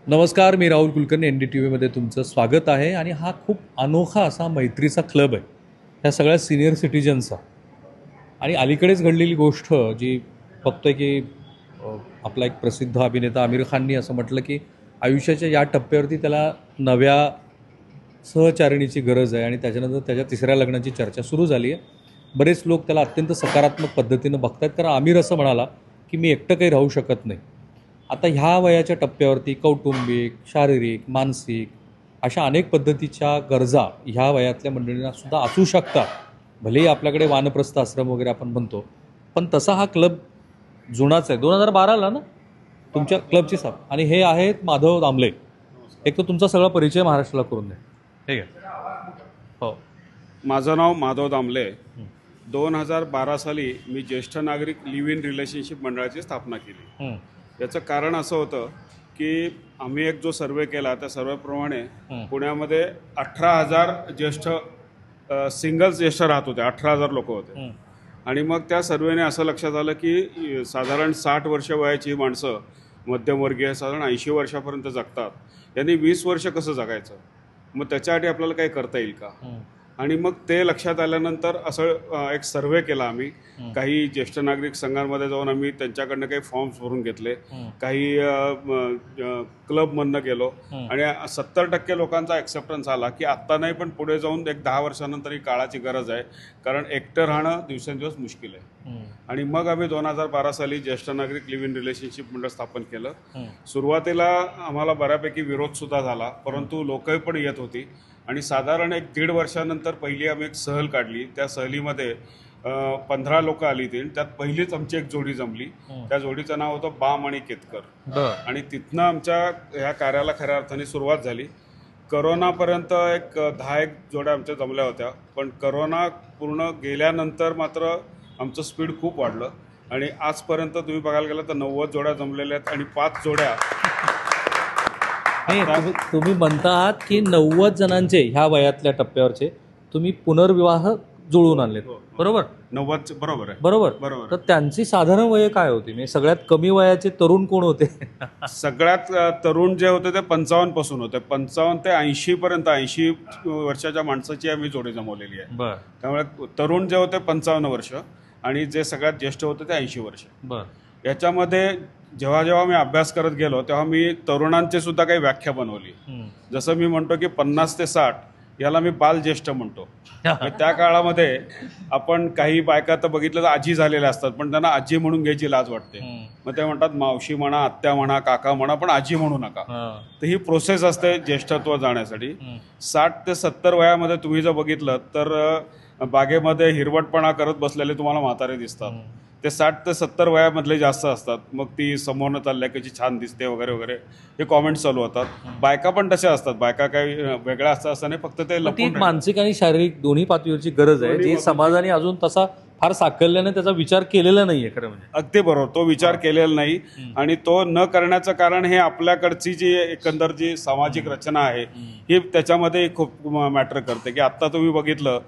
नमस्कार, मी राहुल कुलकर्णी. NDTVमध्ये तुमचं स्वागत आहे. आणि हा खूप अनोखा असा मैत्रीचा क्लब आहे ह्या सगळ्या सिनियर सिटिजनचा. आणि अलीकडेच घडलेली गोष्ट जी बघतोय की आपला एक प्रसिद्ध अभिनेता आमिर खाननी असं म्हटलं की आयुष्याच्या या टप्प्यावरती त्याला नव्या सहचारिणीची गरज आहे आणि त्याच्यानंतर त्याच्या तिसऱ्या लग्नाची चर्चा सुरू झाली आहे. बरेच लोक त्याला अत्यंत सकारात्मक पद्धतीनं बघतात, कारण आमिर असं म्हणाला की मी एकटं काही राहू शकत नाही. आता ह्या वयाच्या टप्प्यावरती कौटुंबिक, शारीरिक, मानसिक अशा अनेक पद्धतीच्या गरजा ह्या वयातल्या मंडळींना सुद्धा असू शकतात. भलेही आपल्याकडे वानप्रस्थ आश्रम वगैरे आपण म्हणतो, पण तसा हा क्लब जुनाच आहे. 2012ला ना तुमच्या क्लबची स्थाप. आणि हे आहेत माधव दामले. एक तर तुमचा सगळा परिचय महाराष्ट्राला करून द्या. ठीक आहे. हो. माझं नाव माधव दामले. 2012 साली मी ज्येष्ठ नागरिक लिव्ह इन रिलेशनशिप मंडळाची स्थापना केली. याचं कारण असं होतं की आम्ही एक जो सर्वे केला त्या सर्वेप्रमाणे पुण्यामध्ये 18,000 ज्येष्ठ सिंगल्स ज्येष्ठ राहत होते. 18,000 लोक होते. आणि मग त्या सर्वेने असं लक्षात आलं की साधारण 60 वर्ष वयाची माणसं, मध्यमवर्गीय साधारण 80 वर्षापर्यंत जगतात. यांनी 20 वर्ष कसं जगायचं, मग त्याच्यासाठी आपल्याला काही करता येईल का. आणि मग ते लक्षात आल्यानंतर असं एक सर्वे केला आम्ही. काही ज्येष्ठ नागरिक संघांमध्ये जाऊन आम्ही त्यांच्याकडनं काही फॉर्म्स भरून घेतले, काही क्लबमधनं गेलो आणि 70% लोकांचा ॲक्सेप्टन्स आला की आत्ता नाही पण पुढे जाऊन एक 10 वर्षानंतर ही काळाची गरज आहे, कारण एकटं राहणं दिवसेंदिवस मुश्किल आहे. आणि मग आम्ही 2012 साली ज्येष्ठ नागरिक लिव्ह इन रिलेशनशिप मंडळ स्थापन केलं. सुरुवातीला आम्हाला बऱ्यापैकी विरोधसुद्धा झाला, परंतु लोकही पण येत होती. आणि साधारण एक 1.5 वर्षानंतर पहिली आम्ही एक सहल काढली. त्या सहलीमध्ये 15 लोक आली ती. त्यात पहिलीच आमची एक जोडी जमली. त्या जोडीचं नाव होतं बाम आणि केतकर. आणि तिथनं आमच्या ह्या कार्याला खऱ्या अर्थाने सुरुवात झाली. करोनापर्यंत एक 10-1 जोड्या आमच्या जमल्या होत्या, पण करोना पूर्ण गेल्यानंतर मात्र आमचं स्पीड खूप वाढलं आणि आजपर्यंत तुम्ही बघायला गेलं तर 90 जोड्या जमलेल्या आहेत. आणि 5 जोड्या तुम्ही म्हणता आहात की 90 जणांचे ह्या वयातल्या टप्प्यावरचे तुम्ही पुनर्विवाह जुळून आणले, बरोबर? 90 बरोबर आहे. बरोबर. तर त्यांची साधारण वय काय होती? म्हणजे सगळ्यात कमी वयाचे तरुण कोण होते? सगळ्यात तरुण जे होते ते 55 पासून होते. 55 ते 80 पर्यंत, 80 वर्षाच्या माणसाची आम्ही जोडी जमवलेली आहे. त्यामुळे तरुण जे होते 55 वर्ष आणि जे सगळ्यात ज्येष्ठ होते ते 80 वर्ष. याच्यामध्ये जेव्हा जेव्हा मी अभ्यास करत गेलो तेव्हा मी तरुणांची सुद्धा काही व्याख्या बनवली. जसं मी म्हणतो की 50 ते 60 याला मी बालज्येष्ठ म्हणतो. त्या काळामध्ये आपण काही बायका तर बघितलं तर आजी झालेल्या असतात, पण त्यांना आजी म्हणून घ्यायची लाज वाटते. मग ते म्हणतात मावशी म्हणा, आत्या म्हणा, काका म्हणा, पण आजी म्हणू नका. तर ही प्रोसेस असते ज्येष्ठत्व जाण्यासाठी. 60 ते 70 वयामध्ये तुम्ही जर बघितलं तर बागेमध्ये हिरवटपणा करत बसलेले तुम्हाला म्हातारे दिसतात. ते 60 ते 70 वयामधले जास्त असतात. मग ती समोरनं चालल्या कशी छान दिसते वगैरे वगैरे हे कॉमेंट चालू होतात. बायका पण तशा असतात. बायका काही वेगळ्या असतात असं नाही, फक्त ते लपून मानसिक आणि शारीरिक दोन्ही पातळीवरची गरज आहे जी समाजाने अजून तसा फार साकल्याने त्याचा विचार केलेला नाहीये. खरं म्हणजे अगदी बरोबर, तो विचार केलेला नाही. आणि तो न करण्याचं कारण हे आपल्याकडची जी एकंदर जी सामाजिक रचना आहे ही त्याच्यामध्ये खूप मॅटर करते. की आत्ता तुम्ही बघितलं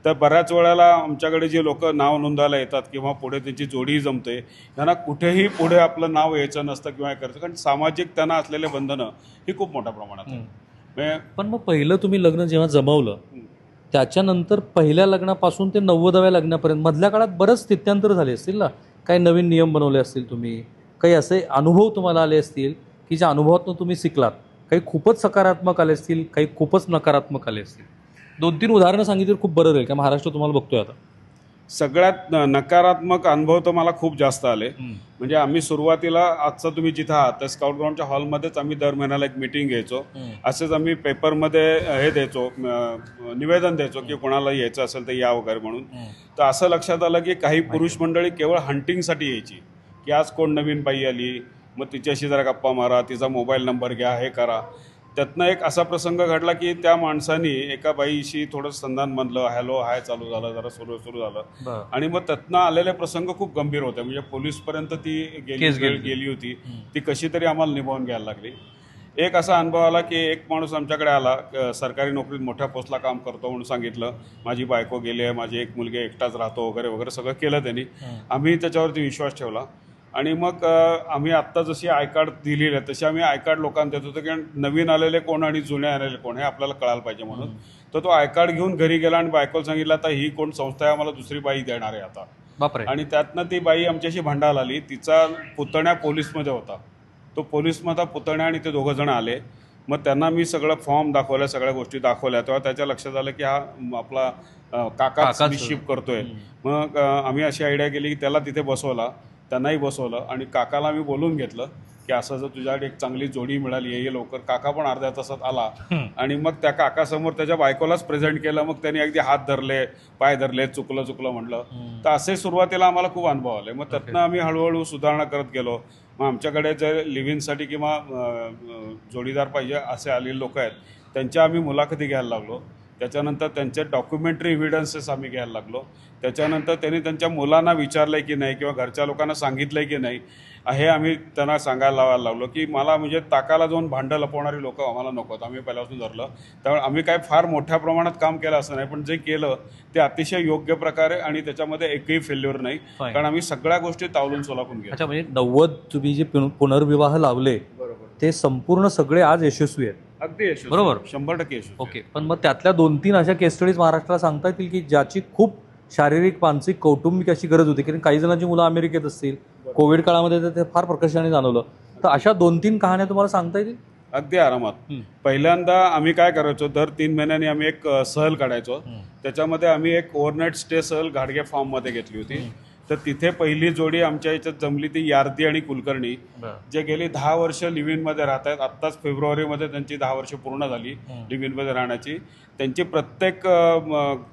तर बऱ्याच वेळेला आमच्याकडे जे लोक नाव नोंदवायला येतात किंवा पुढे त्यांची जोडी जमते, त्यांना कुठेही पुढे आपलं नाव यायचं नसतं किंवा हे करतं, कारण सामाजिक त्यांना असलेले बंधनं ही खूप मोठ्या प्रमाणात आहे. पण मग पहिलं तुम्ही लग्न जेव्हा जमवलं त्याच्यानंतर पहिल्या लग्नापासून ते 90व्या लग्नापर्यंत मधल्या काळात बरंच स्थित्यांतर झाले असतील ना? काही नवीन नियम बनवले असतील तुम्ही, काही असे अनुभव तुम्हाला आले असतील की ज्या अनुभवातून तुम्ही शिकलात. काही खूपच सकारात्मक आले असतील, काही खूपच नकारात्मक आले असतील. 2-3 उदाहरणं सांगितली तर खूप बरं राहील, का महाराष्ट्र तुम्हाला बघतोय आता. सगळ्यात नकारात्मक अनुभव तर मला खूप जास्त आले. म्हणजे आम्ही सुरुवातीला आजचं तुम्ही जिथं आहात त्या स्काउट ग्राउंडच्या हॉलमध्येच आम्ही दर महिन्याला एक मीटिंग घ्यायचो. असेच आम्ही पेपरमध्ये हे द्यायचो, निवेदन द्यायचो की कोणाला यायचं असेल तर या वगैरे म्हणून. तर असं लक्षात आलं की काही पुरुष मंडळी केवळ हंटिंगसाठी यायची, की आज कोण नवीन बाई आली, मग तिच्याशी जरा गप्पा मारा, तिचा मोबाईल नंबर घ्या, हे करा. त्यातनं एक असा प्रसंग घडला की त्या माणसानी एका बाईशी थोडं संधान बनलं, हॅलो हाय चालू झालं, जरा सुरू झालं. आणि मग त्यातनं आलेले प्रसंग खूप गंभीर होते. म्हणजे पोलीसपर्यंत ती गेली होती. ती कशी तरी आम्हाला निभावून घ्यायला लागली. एक असा अनुभव आला की एक माणूस आमच्याकडे आला, सरकारी नोकरीत मोठ्या पोस्टला काम करतो म्हणून सांगितलं. माझी बायको गेली आहे, माझी एक मुलगी एकटाच राहतो वगैरे वगैरे सगळं केलं त्यांनी. आम्ही त्याच्यावरती विश्वास ठेवला. आणि मग आम्ही आत्ता जशी आय कार्ड दिलेली आहे तशी आम्ही आय कार्ड लोकांना देत होतो, कारण नवीन आलेले कोण आणि जुने आलेले कोण हे आपल्याला कळायला पाहिजे म्हणून. तर तो आय कार्ड घेऊन घरी गेला आणि बायकोला सांगितलं आता ही कोण संस्था आहे, आम्हाला दुसरी बाई देणार आहे आता. बापरे. आणि त्यातनं ती बाई आमच्याशी भांडायला आली. तिचा पुतण्या पोलीसमध्ये होता. तो पोलीसमध्ये पुतण्या आणि ते दोघं जण आले. मग त्यांना मी सगळं फॉर्म दाखवल्या, सगळ्या गोष्टी दाखवल्या. तेव्हा त्याच्या लक्षात आलं की हा आपला काकाच रिसिव्ह करतोय. मग आम्ही अशी आयडिया केली की त्याला तिथे बसवला, त्यांनाही बसवलं आणि काकाला मी बोलून घेतलं की असं जर तुझ्याकडे एक चांगली जोडी मिळाली आहे लवकर. काका पण अर्ध्या तासात आला आणि मग त्या काकासमोर त्याच्या बायकोलाच प्रेझेंट केलं. मग त्यांनी अगदी हात धरले, पाय धरले, चुकलं म्हटलं. तर असे सुरुवातीला आम्हाला खूप अनुभव आले. मग त्यातनं आम्ही हळूहळू सुधारणा करत गेलो. मग आमच्याकडे जे लिव्हिंगसाठी किंवा जोडीदार पाहिजे असे आलेले लोक आहेत त्यांच्या आम्ही मुलाखती घ्यायला लागलो. त्याच्यानंतर त्यांचे डॉक्युमेंटरी एव्हिडन्सेस आम्ही घ्यायला लागलो. त्याच्यानंतर त्यांनी त्यांच्या मुलांना विचारलं आहे की नाही किंवा घरच्या लोकांना सांगितलं आहे की नाही हे आम्ही त्यांना सांगायला लावायला लागलो. की मला म्हणजे ताकाला जाऊन भांडं लपवणारी लोक आम्हाला नकोत, आम्ही पहिल्यापासून धरलं. त्यामुळे आम्ही काय फार मोठ्या प्रमाणात काम केलं असं नाही, पण जे केलं ते अतिशय योग्य प्रकारे आणि त्याच्यामध्ये एकही फेल्युअर नाही, कारण आम्ही सगळ्या गोष्टी तावलून सोलापून गेलो. अच्छा, म्हणजे 90 तुम्ही जे पुनर्विवाह लावले ते संपूर्ण सगळे आज यशस्वी आहेत. अगदी यशस्वी, बरोबर, 100% यशस्वी. ओके. पण मग त्यातल्या 2-3 अशा केस स्टडीज महाराष्ट्राला सांगता येतील की ज्याची खूप शारीरिक, मानसिक, कौटुंबिक अशी गरज होती, कारण काही जणांची मुलं अमेरिकेत असतील, कोविड काळामध्ये तर ते फार प्रकर्षाने जाणवलं. तर अशा 2-3 कहाण्या तुम्हाला सांगता येतील? अगदी आरामात. पहिल्यांदा आम्ही काय करायचो, दर 3 महिन्यांनी आम्ही एक सहल काढायचो. त्याच्यामध्ये आम्ही एक ओव्हरनाईट स्टे सहल घाडगे फार्ममध्ये घेतली होती. तर तिथे पहिली जोडी आमच्या याच्यात जमली ती यार्दी आणि कुलकर्णी, जे गेली 10 वर्ष लिव्ह इनमध्ये राहत आहेत. आत्ताच फेब्रुवारीमध्ये त्यांची 10 वर्ष पूर्ण झाली लिव्ह इनमध्ये राहण्याची. त्यांची प्रत्येक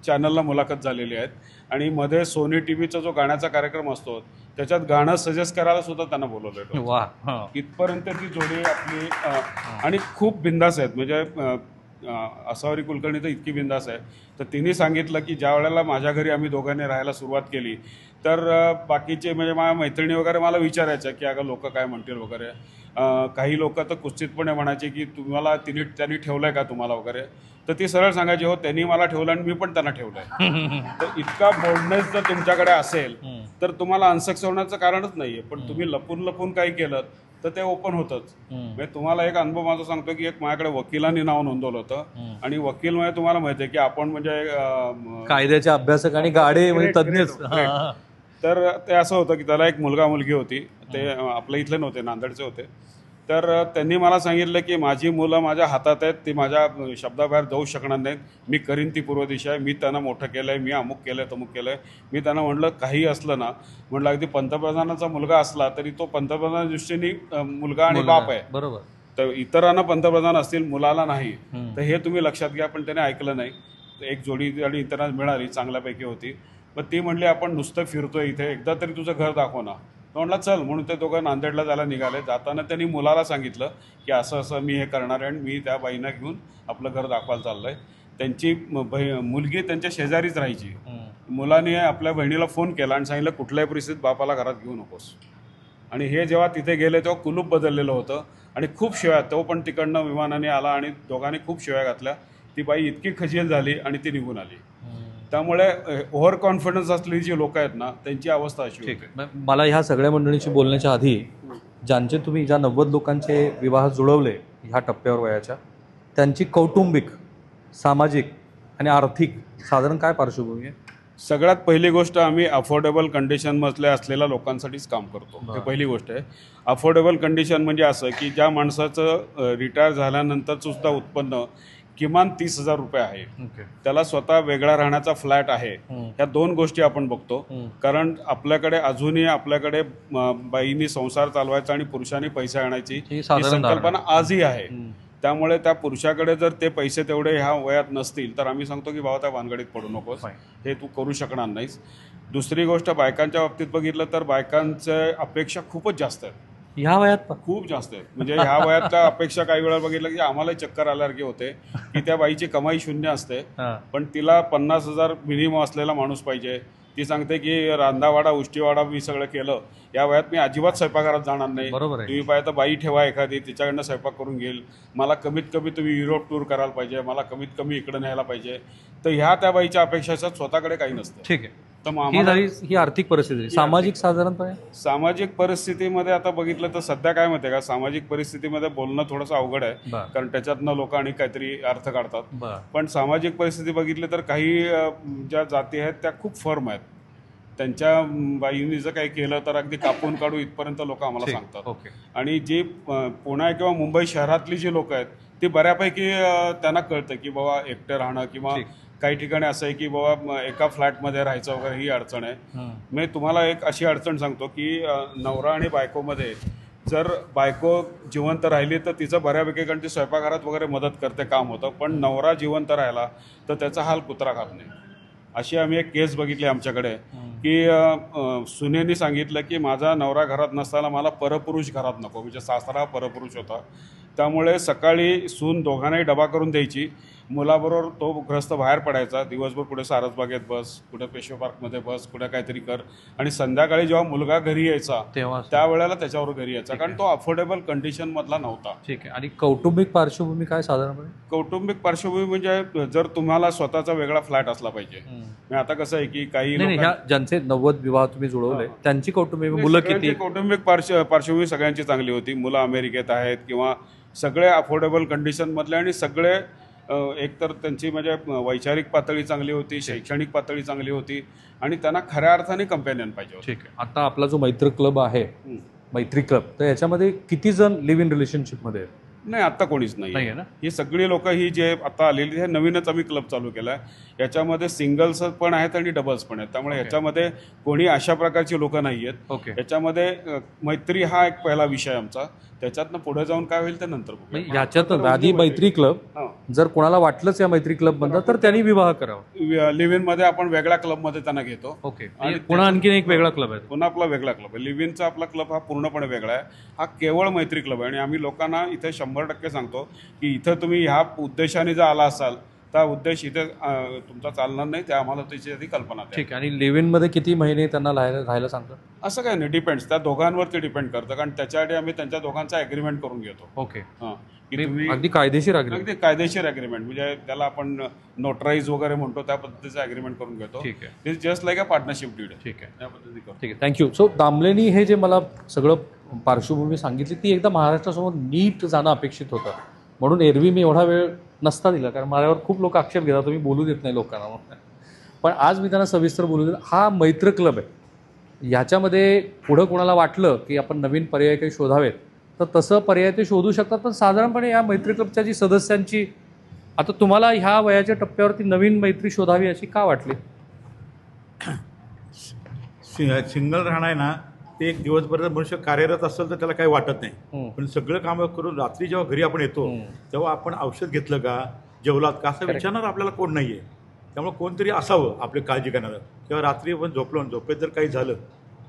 चॅनलला मुलाखत झालेली आहेत. आणि मध्ये सोनी टीव्हीचा जो गाण्याचा कार्यक्रम असतो त्याच्यात गाणं सजेस्ट करायला सुद्धा त्यांना बोलवलं होतं. इथपर्यंत ती जोडी आपली आणि खूप बिंदास आहेत. म्हणजे असावरी कुलकर्णी तर इतकी बिंदास आहे. तर तिने सांगितलं की ज्या वेळेला माझ्या घरी आम्ही दोघांनी राहायला सुरुवात केली तर बाकीचे म्हणजे माझ्या मैत्रिणी वगैरे मला विचारायच्या की अगं लोक काय म्हणतील वगैरे. काही लोक तर कुत्सितपणे म्हणायचे की तुम्हाला त्यांनी ठेवलंय का तुम्हाला वगैरे. तर ती सरळ सांगायची हो त्यांनी मला ठेवलं आणि मी पण त्यांना ठेवलंय. तर इतका बोल्डनेस जर तुमच्याकडे असेल तर तुम्हाला अनसक्सेस होण्याचं कारणच नाहीये. पण तुम्ही लपून काही केलं तर ते ओपन होतंच. म्हणजे तुम्हाला एक अनुभव माझा सांगतो की एक माझ्याकडे वकिलांनी नाव नोंदवलं होतं. आणि वकील म्हणजे तुम्हाला माहिती आहे की आपण म्हणजे कायद्याचे अभ्यासक आणि गाडे म्हणजे तज्ञच. तर ते असं होतं की त्याला एक मुलगा मुलगी होती. ते आपल्या इथले नव्हते, नांदेडचे होते. तर त्यांनी मला सांगितलं की माझी मुलं माझ्या हातात आहेत, ती माझ्या शब्दाबाहेर जाऊ शकणार नाहीत. मी करीन ती पूर्व दिशा आहे, मी त्यांना मोठं केलं आहे, मी अमुक केलं आहे तमुक केलं आहे. मी त्यांना म्हटलं काही असलं ना, म्हटलं अगदी पंतप्रधानाचा मुलगा असला तरी तो पंतप्रधानाच्या दृष्टीने मुलगा आणि बाप आहे. बरोबर. तर इतरांना पंतप्रधान असतील, मुलाला नाही. तर हे तुम्ही लक्षात घ्या. पण त्याने ऐकलं नाही. एक जोडी आणि इतरांना मिळाली, चांगल्यापैकी होती. पण ती म्हणली आपण नुसतं फिरतोय इथे, एकदा तरी तुझं घर दाखव ना. तो म्हटलं चल. म्हणून ते दोघं नांदेडला जायला निघाले. जाताना त्यांनी मुलाला सांगितलं की असं असं मी हे करणार आहे आणि मी त्या बाईंना घेऊन आपलं घर दाखवायला चाललंय. त्यांची मुलगी त्यांच्या शेजारीच राहायची. मुलाने आपल्या बहिणीला फोन केला आणि सांगितलं कुठल्याही परिस्थितीत बापाला घरात घेऊ नकोस. आणि हे जेव्हा तिथे गेले तेव्हा कुलूप बदललेलं होतं आणि खूप शिव्या. तो पण तिकडनं विमानाने आला आणि दोघांनी खूप शिव्या घातल्या. ती बाई इतकी खजील झाली आणि ती निघून आली. त्यामुळे ओव्हर कॉन्फिडन्स असलेली जी लोक आहेत ना त्यांची अवस्था अशी होती. मला ह्या सगळ्या मंडळींशी बोलण्याच्या आधी ज्या 90 लोकांचे विवाह जुळवले ह्या टप्प्यावर वयाच्या, त्यांची कौटुंबिक, सामाजिक आणि आर्थिक साधारण काय पार्श्वभूमी आहे? सगळ्यात पहिली गोष्ट आम्ही अफोर्डेबल कंडिशनमधल्या असलेल्या लोकांसाठीच काम करतो. हे पहिली गोष्ट आहे. अफोर्डेबल कंडिशन म्हणजे असं की ज्या माणसाचं रिटायर झाल्यानंतर सुद्धा उत्पन्न किमान 30,000 रुपये आहे, त्याला स्वतः वेगळा राहण्याचा फ्लॅट आहे. ह्या 2 गोष्टी आपण बघतो. कारण आपल्याकडे अजूनही आपल्याकडे बाईंनी संसार चालवायचा आणि पुरुषांनी पैसे आणायची ही संकल्पना आजही आहे. त्यामुळे त्या पुरुषाकडे जर ते पैसे तेवढे ह्या वयात नसतील तर आम्ही सांगतो की बाबा त्या भानगडीत पडू नकोस, हे तू करू शकणार नाहीस. दुसरी गोष्ट बायकांच्या बाबतीत बघितलं तर बायकांच्या अपेक्षा खूपच जास्त आहेत. ह्या वयात खूप जास्त आहेत. म्हणजे ह्या वयातल्या अपेक्षा काही वेळा बघितलं की आम्हालाही चक्कर आल्यासारखे होते की त्या बाईची कमाई 0 असते पण तिला 50,000 मिनिमम असलेला माणूस पाहिजे. ती सांगते की रांधावाडा उष्टीवाडा मी सगळं केलं, या वयात मी अजिबात स्वयंपाकघरात जाणार नाही. तुम्ही पाहिजे तर बाई ठेवा एखादी, तिच्याकडनं स्वयंपाक करून घेईल. मला कमीत कमी तुम्ही युरोप टूर करायला पाहिजे, मला कमीत कमी इकडे न्यायला पाहिजे. तर ह्या त्या बाईच्या अपेक्षा स्वतःकडे काही नसतं. ठीक आहे. तर मग ही आम्हाला झाली ही आर्थिक परिस्थिती झाली. सामाजिक साधारणपणे सामाजिक परिस्थितीमध्ये आता बघितलं तर सध्या काय माहिती आहे का, सामाजिक परिस्थितीमध्ये बोलणं थोडंसं अवघड आहे, बरं. कारण त्याच्यातनं लोक आणि काहीतरी अर्थ काढतात. बरं. पण सामाजिक परिस्थिती बघितली तर काही ज्या जाती आहेत त्या खूप फर्म आहेत. त्यांच्या बाईंनी जर काही केलं तर अगदी कापून काढू इथपर्यंत लोक आम्हाला सांगतात. ओके. आणि जी पुणे किंवा मुंबई शहरातली जी लोक आहेत ती बऱ्यापैकी त्यांना कळतं की बाबा एकटं राहणं किंवा काही ठिकाणी असं आहे की बाबा एका फ्लॅटमध्ये राहायचं वगैरे ही अडचण आहे. मी तुम्हाला एक अशी अडचण सांगतो की नवरा आणि बायकोमध्ये जर बायको जिवंत राहिली तर तिचं बऱ्यापैकी, कारण ती स्वयंपाकघरात वगैरे मदत करते, काम होतं. पण नवरा जिवंत राहिला तर त्याचा हाल कुत्रा खात नाही. अशी आम्ही एक केस बघितली आमच्याकडे की सुनेनी सांगितलं की माझा नवरा घरात नसताना मला परपुरुष घरात नको, म्हणजे सासरा परपुरुष होता. त्यामुळे सकाळी सून दोघांनाही डबा करून द्यायची, मुलाबरोबर तो गृहस्थ बाहेर पडायचा, दिवसभर कुठे सारसबागेत बस, कुठे पेशवे पार्कमध्ये बस, कुठे काहीतरी कर, आणि संध्याकाळी जेव्हा मुलगा घरी यायचा त्यावेळेला त्याच्यावर घरी यायचा, कारण तो अफोर्डेबल कंडिशनमधला नव्हता. ठीक आहे. आणि कौटुंबिक पार्श्वभूमी काय साधारणपणे? कौटुंबिक पार्श्वभूमी म्हणजे जर तुम्हाला स्वतःचा वेगळा फ्लॅट असला पाहिजे. मी आता कसं आहे की काही ज्यांचे 90 विवाह तुम्ही जुळवले त्यांची कौटुंबिक मुलं किती? कौटुंबिक पार्श्वभूमी सगळ्यांची चांगली होती. मुलं अमेरिकेत आहेत किंवा सगळे अफोर्डेबल कंडिशनमधले, आणि सगळे एकतर त्यांची म्हणजे वैचारिक पातळी चांगली होती, शैक्षणिक पातळी चांगली होती, आणि त्यांना खऱ्या अर्थाने कंपॅनियन पाहिजे होते. ठीक आहे. आता आपला जो मैत्री क्लब आहे, मैत्री क्लब, तर याच्यामध्ये किती जण लिव्ह इन रिलेशनशिपमध्ये आहेत? नाही, आत्ता कोणीच नाही आहे ना. ही सगळी लोक ही जे आता आलेली हे नवीनच आम्ही क्लब चालू केला आहे. याच्यामध्ये सिंगल्स पण आहेत आणि डबल्स पण आहेत. त्यामुळे याच्यामध्ये कोणी अशा प्रकारची लोक नाही आहेत. ओके. याच्यामध्ये मैत्री हा एक पहिला विषय आमचा. त्याच्यातनं पुढे जाऊन काय होईल ते नंतर बघूया. याच्यात आधी मैत्री क्लब, जर कोणाला वाटलंच या मैत्री क्लब मधला तर त्यांनी विवाह करावा. लिव्ह इन मध्ये आपण वेगळ्या क्लबमध्ये त्यांना घेतो. ओके. आणि पुन्हा आणखीन एक वेगळा क्लब आहे, पुन्हा आपला वेगळा क्लब आहे. लिव्ह इनचा आपला क्लब हा पूर्णपणे वेगळा आहे. हा केवळ मैत्री क्लब आहे. आणि आम्ही लोकांना इथे 100% सांगतो की इथं तुम्ही ह्या उद्देशाने जर आला असाल तर उद्देश इथे तुमचा चालणार नाही, त्या आम्हाला त्याची आधी कल्पना आहे. ठीक आहे. आणि लिव्ह इन मध्ये किती महिने त्यांना राहायला सांगतो? असं काय नाही, डिपेंड्स, त्या दोघांवरती डिपेंड करतं, कारण त्याच्यासाठी आम्ही त्यांच्या दोघांचा ॲग्रीमेंट करून घेतो. ओके. की तुम्ही अगदी कायदेशीर अगदी कायदेशीर ॲग्रीमेंट, म्हणजे त्याला आपण नोटराईज वगैरे म्हणतो, त्या पद्धतीचं ॲग्रीमेंट करून घेतो. ठीक आहे. It's just like a partnership deed. ठीक आहे. त्या पद्धती करतो. ठीक आहे. थँक्यू. सो दामलेनी हे जे मला सगळं पार्श्वभूमी सांगितली ती एकदा महाराष्ट्रासमोर नीट जाणं अपेक्षित होतं, म्हणून एरवी मी एवढा वेळ नसता दिला, कारण माझ्यावर खूप लोक आक्षेप घेतात तुम्ही बोलू देत नाही लोकांना. पण आज मी त्यांना सविस्तर बोलू देत. हा मैत्र क्लब आहे, ह्याच्यामध्ये पुढं कोणाला वाटलं की आपण नवीन पर्याय काही शोधावेत तर तसं पर्याय ते शोधू शकतात. पण साधारणपणे या मैत्री क्लबच्या जी सदस्यांची, आता तुम्हाला ह्या वयाच्या टप्प्यावरती नवीन मैत्री शोधावी अशी का वाटली? सिंगल राहणं आहे ना, ते एक दिवसभर मनुष्य कार्यरत असेल तर त्याला काही वाटत नाही. पण सगळं कामं करून रात्री जेव्हा घरी आपण येतो तेव्हा आपण औषध घेतलं का, जेवलात का, असं विचारणार आपल्याला कोण नाही आहे. त्यामुळे कोणतरी असावं आपली काळजी करणारं. किंवा रात्री आपण झोपेत जर काही झालं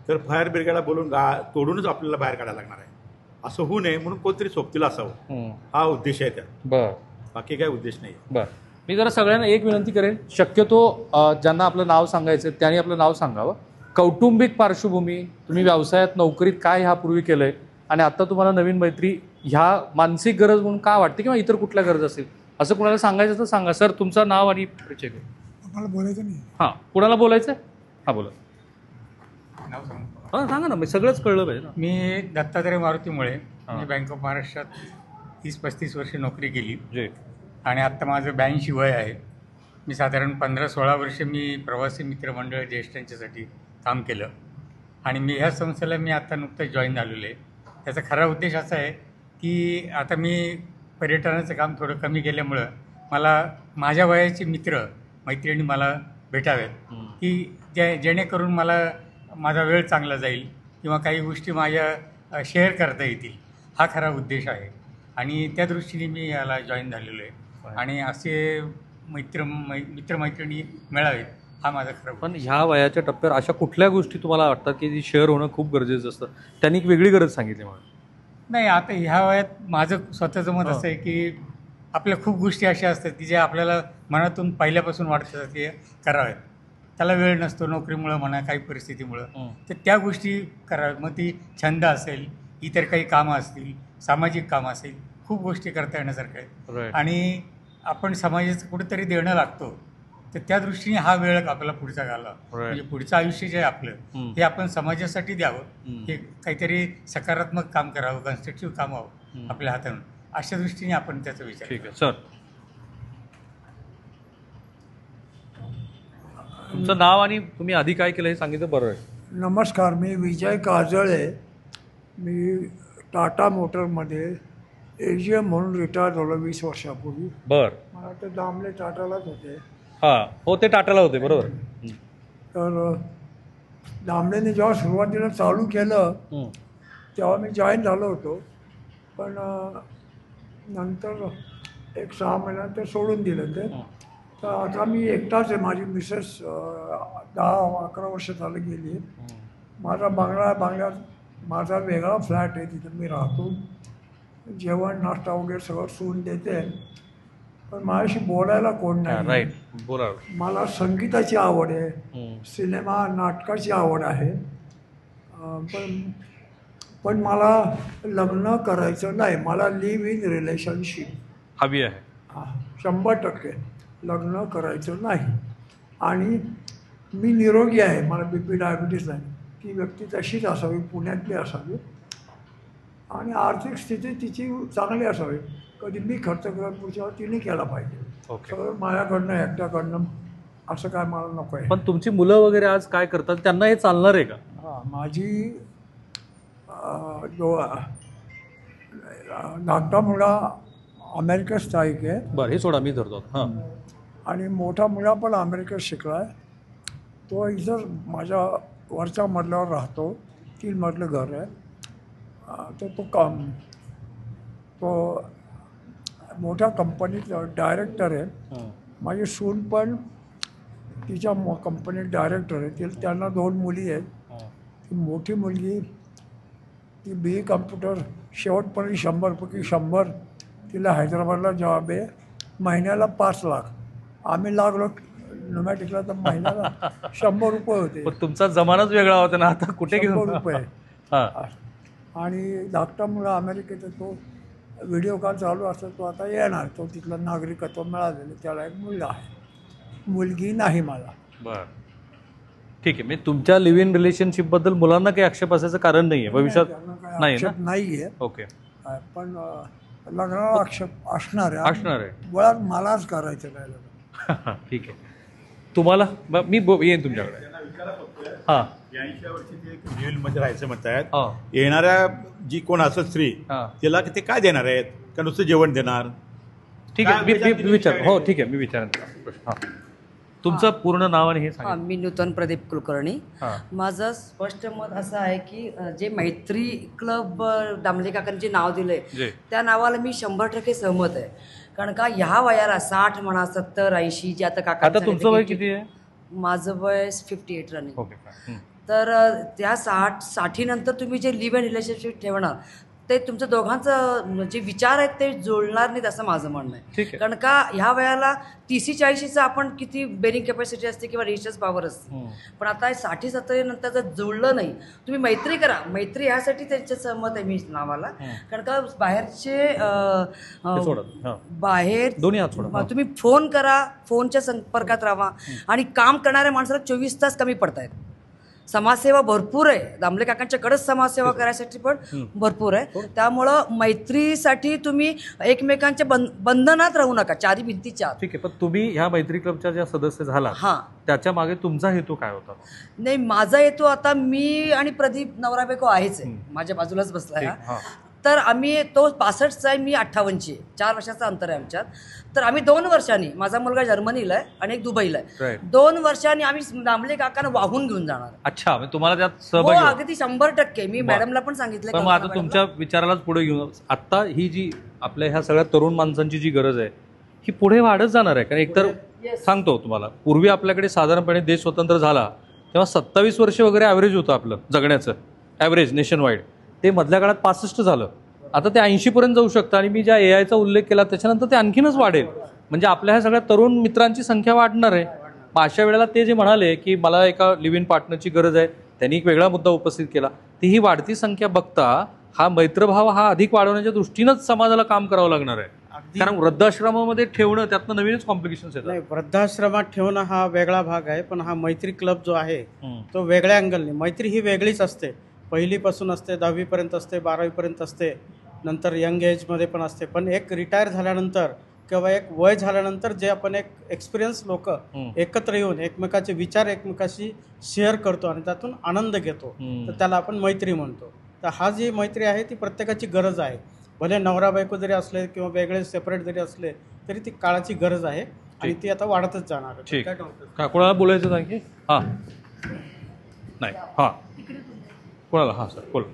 तर फायर ब्रिगेडला बोलून तोडूनच आपल्याला बाहेर काढायला लागणार आहे. असं होऊ नये म्हणून कोणतरी सोबतीला असावं, हा उद्देश आहे त्यात. बरं. बाकी काय उद्देश नाही. बरं. मी जरा सगळ्यांना एक विनंती करेन, शक्यतो ज्यांना आपलं नाव सांगायचं त्यांनी आपलं नाव सांगावं. कौटुंबिक पार्श्वभूमी, तुम्ही व्यवसायात नोकरीत काय ह्यापूर्वी केलंय आणि आता तुम्हाला नवीन मैत्री ह्या मानसिक गरज म्हणून का वाटते, किंवा इतर कुठल्या गरज असेल असं कुणाला सांगायचं तर सांगा. सर, तुमचं नाव आणि परिचय घ्या. मला बोलायचं नाही. हां, कुणाला बोलायचं आहे? हां, बोला. नाव सांग. हां, सांगा ना, मी सगळंच कळलं पाहिजे ना. मी दत्तात्रय मारुतीमुळे, मी बँक ऑफ महाराष्ट्रात 30-35 वर्ष नोकरी केली जे आणि आत्ता माझं 82 वय आहे. मी साधारण 15-16 वर्ष मी प्रवासी मित्रमंडळ ज्येष्ठांच्यासाठी काम केलं आणि मी ह्या संस्थेला मी आता नुकतंच जॉईन झालेलो आहे. त्याचा खरा उद्देश असा आहे की आता मी पर्यटनाचं काम थोडं कमी केल्यामुळं मला माझ्या वयाचे मित्र मैत्रिणी मला भेटाव्यात की जेणेकरून मला माझा वेळ चांगला जाईल किंवा काही गोष्टी माझ्या शेअर करता येतील, हा खरा उद्देश आहे. आणि त्या दृष्टीने मी याला जॉईन झालेलो आहे. आणि असे मित्रमैत्रिणी मिळावेत, हा माझा खरं. पण ह्या वयाच्या टप्प्यावर अशा कुठल्या गोष्टी तुम्हाला वाटतात की जी शेअर होणं खूप गरजेचं असतं? त्यांनी एक वेगळी गरज सांगितली मला. नाही, आता ह्या वयात माझं स्वतःचं मत असं आहे की आपल्या खूप गोष्टी अशा असतात की ज्या आपल्याला मनातून पहिल्यापासून वाटतात की कराव्यात, त्याला वेळ नसतो नोकरीमुळं म्हणा, काही परिस्थितीमुळं, तर त्या गोष्टी कराव्यात. मग ती छंद असेल, इतर काही कामं असतील, सामाजिक कामं असेल, खूप गोष्टी करता येण्यासारख्या आहेत. आणि आपण समाजाचं कुठेतरी देणं लागतो तर त्या दृष्टीने हा वेळ आपल्याला पुढचा घालावा. म्हणजे पुढचं आयुष्य जे आहे आपलं हे आपण समाजासाठी द्यावं, हे काहीतरी सकारात्मक काम करावं, कन्स्ट्रक्टिव्ह काम व्हावं आपल्या हातानं, अशा दृष्टीने आपण त्याचा विचार. ठीक आहे सर, तुमचं नाव आणि तुम्ही आधी काय केलं हे सांगितलं बरं आहे. नमस्कार, मी विजय काजळे. मी टाटा मोटरमध्ये एजीएम म्हणून रिटायर झालो 20 वर्षापूर्वी. बर, मला वाटतं दामले टाटालाच होते. हां हो, ते टाटाला होते बरोबर. तर दामलेने जेव्हा सुरुवातीला चालू केलं तेव्हा मी जॉईन झालो होतो, पण नंतर एक 6 महिन्यानंतर सोडून दिलं ते. तर आता मी एकटाच आहे. माझी मिसेस 10-11 वर्ष झालं गेली आहे. माझा बंगल्यात माझा वेगळा फ्लॅट आहे, तिथं मी राहतो. जेवण नाश्ता वगैरे सगळं सून देते, पण माझ्याशी बोलायला कोण नाही. राईट, बोला. मला संगीताची आवड आहे, सिनेमा नाटकाची आवड आहे, पण मला लग्न करायचं नाही. मला लिव्ह इन रिलेशनशिप हवी आहे. 100% लग्न करायचं नाही. आणि मी निरोगी आहे, मला BP डायबिटीस नाही. ती व्यक्ती तशीच असावी, पुण्यातली असावी, आणि आर्थिक स्थिती तिची चांगली असावी. कधी मी खर्च करत पुढच्या तिने केला पाहिजे. सगळं माझ्याकडनं एकट्याकडनं असं काय मला नको आहे. पण तुमची मुलं वगैरे आज काय करतात, त्यांना हे चालणार आहे का? हां, माझी धाकटा मुलगा अमेरिकेत स्थायिक आहे. बरं, हे सोडा, मी धरतो. हां, आणि मोठा मुलगा पण अमेरिकेत शिकला आहे. तो इथं माझ्या वरच्या मजल्यावर राहतो, 3 मजलं घर आहे. तर तो मोठ्या कंपनीत डायरेक्टर आहे. माझी सून पण तिच्या कंपनीत डायरेक्टर आहे. त्यांना 2 मुली आहेत. ती मोठी मुलगी ती BE कम्प्युटर शेवटपर्यंत 100पैकी 100 तिला हैदराबादला जॉब आहे. महिन्याला 5 लाख. आम्ही लागलो न्यूमॅटिकला तर महिन्याला 100 रुपये होते. पण तुमचा जमानाच वेगळा होता ना, आता कुठे 100 घेऊन. रुपये. हां, आणि धाकटा मुलगा अमेरिकेत, तो व्हिडिओ कॉल चालू असतो. तो आता येणार. तो तिथला नागरिकत्व मिळालेलं, त्याला एक मुलगा आहे. मुलगी नाही मला. बरं, ठीक आहे. मी तुमच्या लिव्ह इन रिलेशनशिपबद्दल मुलांना काही आक्षेप असायचं कारण नाही आहे भविष्यात? नाही ना? नाही आहे. ओके, पण लग्नाला आक्षेप असणार आहे. मुळात मलाच करायचं नाही लग्न. ठीक आहे. तुम्हाला मी येईन तुमच्याकडे. हां, 82 वर्षी ते लिव्हिंगमध्ये राहायचं म्हणतायत. हां, येणाऱ्या जी कोण असत स्त्री, हां, तिला ते काय देणार आहेत? का नुसतं जेवण देणार? ठीक आहे. मी विचार. हो, ठीक आहे, मी विचारेन. हां, तुमचं पूर्ण नाव आणि हे सांगा. मी नूतन प्रदीप कुलकर्णी. हां, माझं स्पष्ट मत असं आहे की जे मैत्री क्लब दामले काकांचे नाव दिले जे त्या नावाला मी 100% सहमत आहे. कारण का ह्या वयाला 60 म्हणा, 70, 80 जे आता काका. आता तुमचं वय किती आहे? माझं वय 58 रनिंग. ओके. तर त्या 60 नंतर तुम्ही जे लिव्ह इन रिलेशनशिप ठेवणार ते तुमचं दोघांचं जे विचार आहेत ते जुळणार नाहीत असं माझं म्हणणं आहे. ठीक आहे. कारण का ह्या वयाला 30-40चं आपण किती बेरिंग कॅपॅसिटी असते किंवा रेजिस्टन्स पॉवर असते, पण आता 60-70 नंतर जर जुळलं नाही, तुम्ही मैत्री करा. मैत्री ह्यासाठी त्यांच्या सहमत आहे मी नावाला. कारण का बाहेरचे बाहेर दोन्ही हात सोडा. तुम्ही फोन करा, फोनच्या संपर्कात राहा, आणि काम करणाऱ्या माणसाला 24 तास कमी पडतायत. समाजसेवा भरपूर आहे, दामले काकांच्याकडेच समाजसेवा करायसाठी पण भरपूर आहे. त्यामुळं मैत्रीसाठी तुम्ही एकमेकांच्या बंधनात राहू नका, 4 भिंतीच्या. ठीक आहे. पण तुम्ही ह्या मैत्री क्लबच्या ज्या सदस्य झाला, हां, त्याच्या मागे तुमचा हेतू काय होता? नाही, माझा हेतू आता मी आणि प्रदीप नवरा बायको आहेच आहे, माझ्या बाजूलाच बसला आहे. तर आम्ही तो 65चा आहे, मी 58ची आहे. 4 वर्षाचं अंतर आहे आमच्यात. तर आम्ही 2 वर्षांनी, माझा मुलगा जर्मनीला आहे आणि एक दुबईला आहे, 2 वर्षांनी आम्ही दामले काकांना वाहून घेऊन जाणार. अच्छा, म्हणजे तुम्हाला त्यात हो, सहभागी? अगदी 100%. मी मॅडमला पण सांगितलं. पण मग आता तुमच्या विचारालाच पुढे घेऊन आता ही जी आपल्या ह्या सगळ्या तरुण माणसांची जी गरज आहे ही पुढे वाढत जाणार आहे. कारण एकतर सांगतो तुम्हाला, पूर्वी आपल्याकडे साधारणपणे देश स्वतंत्र झाला तेव्हा 27 वर्ष वगैरे ॲव्हरेज होतं आपलं जगण्याचं, ॲव्हरेज नेशन वाईड. ते मधल्या काळात 65 झालं, आता ते 80पर्यंत जाऊ शकतं. आणि मी ज्या AIचा उल्लेख केला त्याच्यानंतर ते आणखीनच वाढेल. म्हणजे आपल्या ह्या सगळ्या तरुण मित्रांची संख्या वाढणार आहे. मग अशा वेळेला ते जे म्हणाले की मला एका लिव्ह इन पार्टनरची गरज आहे, त्यांनी एक वेगळा मुद्दा उपस्थित केला. ती ही वाढती संख्या बघता हा मैत्रभाव हा अधिक वाढवण्याच्या दृष्टीनंच समाजाला काम करावं लागणार आहे. कारण वृद्धाश्रमामध्ये ठेवणं त्यातनं नवीनच कॉम्प्लिकेशन्स येतात. नाही, वृद्धाश्रमात ठेवणं हा वेगळा भाग आहे, पण हा मैत्री क्लब जो आहे तो वेगळ्या अँगलने. मैत्री ही वेगळीच असते, पहिलीपासून असते, 10वीपर्यंत असते, 12वीपर्यंत असते, नंतर यंग एजमध्ये पण असते. पण एक रिटायर झाल्यानंतर किंवा एक वय झाल्यानंतर जे आपण एक एक्सपिरियन्स लोक एकत्र येऊन एकमेकाचे विचार एकमेकाशी शेअर करतो आणि त्यातून आनंद घेतो, तर त्याला आपण मैत्री म्हणतो. तर हा जी मैत्री आहे ती प्रत्येकाची गरज आहे. भले नवरा बायको जरी असले किंवा वेगळे सेपरेट जरी असले तरी ती काळाची गरज आहे आणि ती आता वाढतच जाणार आहे. ठीक. काय डॉक्टर? का कोणाला बोलायचं आणखी? हां नाही हां कोणाला? हां सर बोला.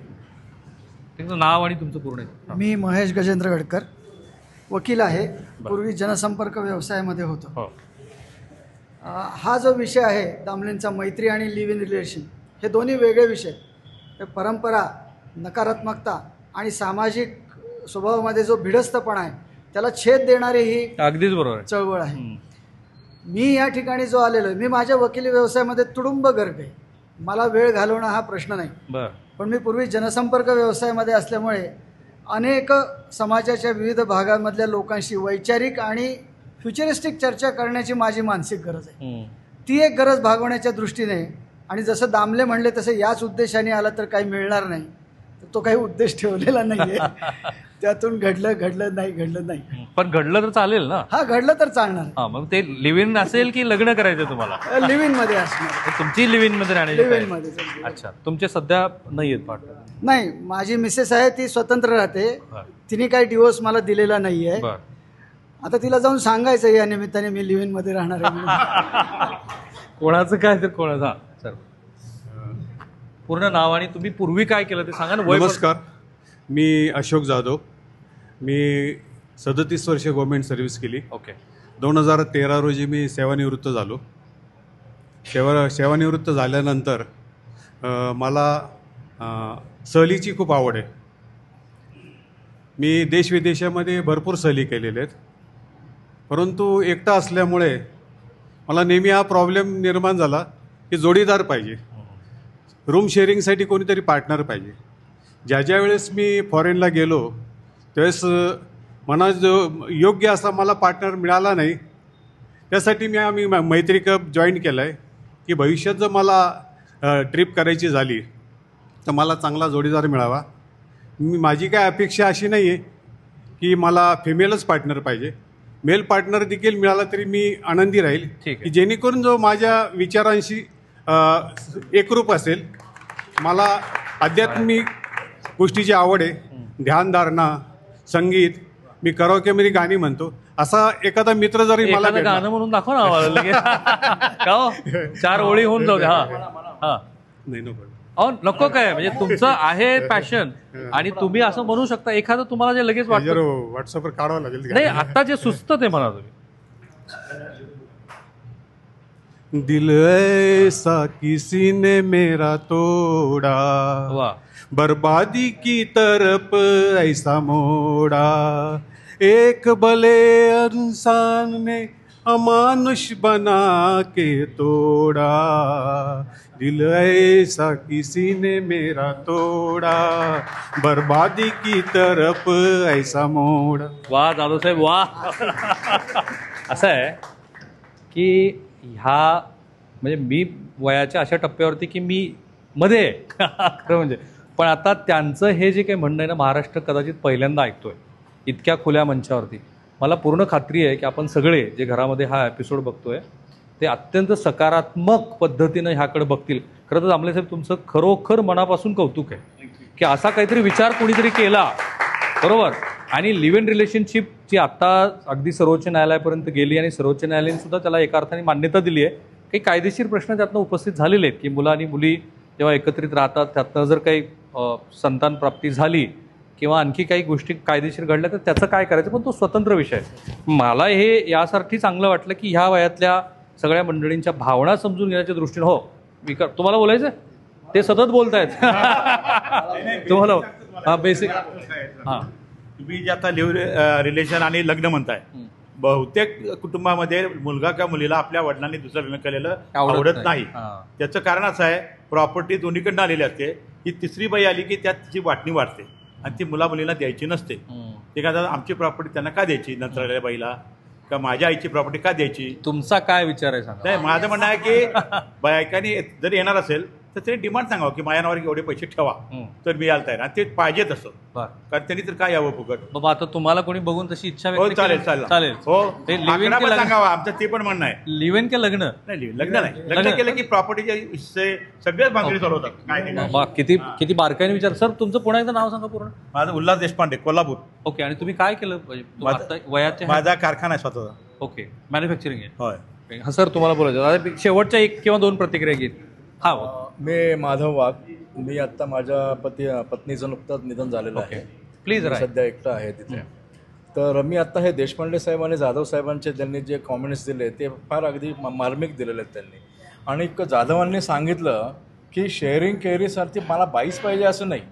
तुमचं नाव आणि तुमचं पूर्ण आहे. मी महेश गजेंद्र गडकर, वकील आहे. पूर्वी जनसंपर्क व्यवसायामध्ये होतो. हो. हा जो विषय आहे दामलेंचा, मैत्री आणि लिव्ह इन रिलेशन, हे दोन्ही वेगळे विषय. हे परंपरा, नकारात्मकता आणि सामाजिक स्वभावामध्ये जो भिडस्तपणा आहे त्याला छेद देणारी ही अगदीच बरोबर आहे. चळवळ आहे. मी या ठिकाणी जो आलेलो आहे, मी माझ्या वकिली व्यवसायामध्ये तुडुंब गर्भ, मला वेळ घालवणं हा प्रश्न नाही. बरं. पण मी पूर्वी जनसंपर्क व्यवसायामध्ये असल्यामुळे अनेक समाजाच्या विविध भागांमधल्या लोकांशी वैचारिक आणि फ्युचरिस्टिक चर्चा करण्याची माझी मानसिक गरज आहे. ती एक गरज भागवण्याच्या दृष्टीने, आणि जसं दामले म्हणले तसं याच उद्देशाने आला तर काही मिळणार नाही, तर तो काही उद्देश ठेवलेला नाही आहे. त्यातून घडलं नाही. पण घडलं तर चालेल ना? हा, घडलं तर चालणार. हां, मग ते लिव्ह इन असेल की लग्न करायचं तुम्हाला? लिव्ह इन मध्ये असणार. तुमची लिव्ह इन मध्ये राहण्याची लिव्ह इन तयारी? मध्ये. अच्छा, तुमचे सध्या नाही आहेत पार्टनर? नाही, माझी मिसेस आहे, ती स्वतंत्र राहते. तिने काही डिवोर्स मला दिलेला नाही आहे. बरं. आता तिला जाऊन सांगायचं या निमित्ताने मी लिव्ह इन मध्ये राहणार आहे म्हणून. कोणाचं काय तर कोणाचं? हां सर, पूर्ण नाव आणि तुम्ही पूर्वी काय केलं ते सांगा ना. वय पण- नमस्कार, मी अशोक जाधव. मी 37 वर्ष गव्हर्नमेंट सर्व्हिस केली. ओके. 2013 रोजी मी सेवानिवृत्त झालो. सेवानिवृत्त झाल्यानंतर मला सहलीची खूप आवड आहे. मी देशविदेशामध्ये भरपूर सहली केलेल्या आहेत, परंतु एकटा असल्यामुळे मला नेहमी हा प्रॉब्लेम निर्माण झाला की जोडीदार पाहिजे, रूम शेअरिंगसाठी कोणीतरी पार्टनर पाहिजे. ज्या वेळेस मी फॉरेनला गेलो त्यावेळेस मला जो योग्य असा मला पार्टनर मिळाला नाही. त्यासाठी आम्ही मैत्री क्लब जॉईन केला आहे की भविष्यात जर मला ट्रिप करायची झाली तर मला चांगला जोडीदार मिळावा. माझी काय अपेक्षा अशी नाही आहे की मला फिमेलच पार्टनर पाहिजे, मेल पार्टनर देखील मिळाला तरी मी आनंदी राहील, की जेणेकरून जो माझ्या विचारांशी एकरूप असेल. मला आध्यात्मिक गोष्टीची आवड आहे, ध्यानधारणा, संगीत, मी कराओकेमध्ये गाणी म्हणतो. असा एखादा मित्र जरी मला एखादं गाणं म्हणून दाखव ना आम्हाला लगेच. का हो? 4 ओळी होऊन जाऊ द्या. हा, नाही नको. अहो नको काय, म्हणजे तुमचं आहे पॅशन आणि तुम्ही असं म्हणू शकता. एखादं तुम्हाला जे लगेच वाटतं, व्हॉट्सअपवर काढावं लागेल. नाही आता जे सुचतं ते म्हणा तुम्ही. दिल ऐसा किसी ने मेरा तोड़ा, वा, बर्बादी की तरफ ऐसा मोड़ा, एक भले इंसान ने अमानुष बना के तोड़ा, दिल ऐसा किसी ने मेरा तोड़ा, बर्बादी की तरफ ऐसा मोड़ा. वा जाधव साहेब वा. असं आहे की ह्या म्हणजे मी वयाच्या अशा टप्प्यावरती की मी मध्ये आहे. खरं म्हणजे. पण आता त्यांचं हे जे काही म्हणणं आहे ना, महाराष्ट्र कदाचित पहिल्यांदा ऐकतोय इतक्या खुल्या मंचावरती. मला पूर्ण खात्री आहे की आपण सगळे जे घरामध्ये हा एपिसोड बघतोय ते अत्यंत सकारात्मक पद्धतीनं ह्याकडे बघतील. खरं तर दामले साहेब तुमचं खरोखर मनापासून कौतुक आहे की असा काहीतरी विचार कोणीतरी केला, बरोबर. आणि लिव्ह इन रिलेशनशिप जी आत्ता अगदी सर्वोच्च न्यायालयापर्यंत गेली आणि सर्वोच्च न्यायालयाने सुद्धा त्याला एका अर्थाने मान्यता दिली आहे. काही कायदेशीर प्रश्न त्यातनं उपस्थित झालेले आहेत की मुलं आणि मुली जेव्हा एकत्रित राहतात त्यातनं जर काही संतान प्राप्ती झाली किंवा आणखी काही गोष्टी कायदेशीर घडल्या तर त्याचं काय करायचं, पण तो स्वतंत्र विषय आहे. मला हे यासाठी चांगलं वाटलं की ह्या वयातल्या सगळ्या मंडळींच्या भावना समजून घेण्याच्या दृष्टीनं. हो तुम्हाला बोलायचं ते सतत बोलतायत. तुम्हाला हां बेसिक हां तुम्ही जे आता लिव्ह रिलेशन आणि लग्न म्हणताय, बहुतेक कुटुंबामध्ये मुलगा किंवा मुलीला आपल्या वडिलांनी दुसरं लग्न केलेलं आवडत नाही. त्याचं कारण असं आहे, प्रॉपर्टी दोन्हीकडनं आलेली असते. ही तिसरी बाई आली की त्यात तिची वाटणी वाढते आणि ती मुला मुलीला द्यायची नसते. ते काय आमची प्रॉपर्टी त्यांना का द्यायची नंतर आलेल्या बाईला, का माझ्या आईची प्रॉपर्टी का द्यायची? तुमचा काय विचार आहे सांगा. नाही, माझं म्हणणं आहे की बायकांनी जर येणार असेल तर त्यांनी डिमांड सांगावं की माझ्या नावावर एवढे पैसे ठेवा, तर मी यायला तयार. आणि ते पाहिजे तसं, बरं. कारण त्यांनी तर काय यावं फुकट. बाबा आता तुम्हाला कोणी बघून तशी इच्छा हो व्यक्त चालेल केली? चालेल चालेल. हो, ते लिव्ह इन आकडा पण के सांगावा, आमचं ते पण म्हणणं आहे. लिव्ह इन के लग्न नाही लग्न नाही, लग्न केलं की प्रॉपर्टीचे हिस्से सगळेच भांगडी चालवतात. काय नाही. बा, किती बारकाईने विचार. सर तुमचं पुन्हा एकदा नाव सांगा पूर्ण. माझं उल्हास देशपांडे, कोल्हापूर. ओके. आणि तुम्ही काय केलं आता वयाच्या? माझा कारखाना आहे स्वतःचा. ओके, मॅन्युफॅक्चरिंग आहे. होय. हा सर तुम्हाला बोलायचं आता शेवटच्या 1 किंवा 2 प्रतिक्रिया घेईल. हा मी माधव वाघ. मी आत्ता माझ्या पत्नीचं नुकतंच निधन झालेलं आहे. प्लीज मी सध्या एकटा आहे तिथे. तर मी आत्ता हे देशपांडे साहेब आणि जाधव साहेबांचे त्यांनी जे कॉमेंट्स दिले ते फार अगदी मार्मिक दिलेले आहेत त्यांनी. आणि जाधवांनी सांगितलं की शेअरिंग केअरिंगसाठी मला बाईच पाहिजे असं नाही,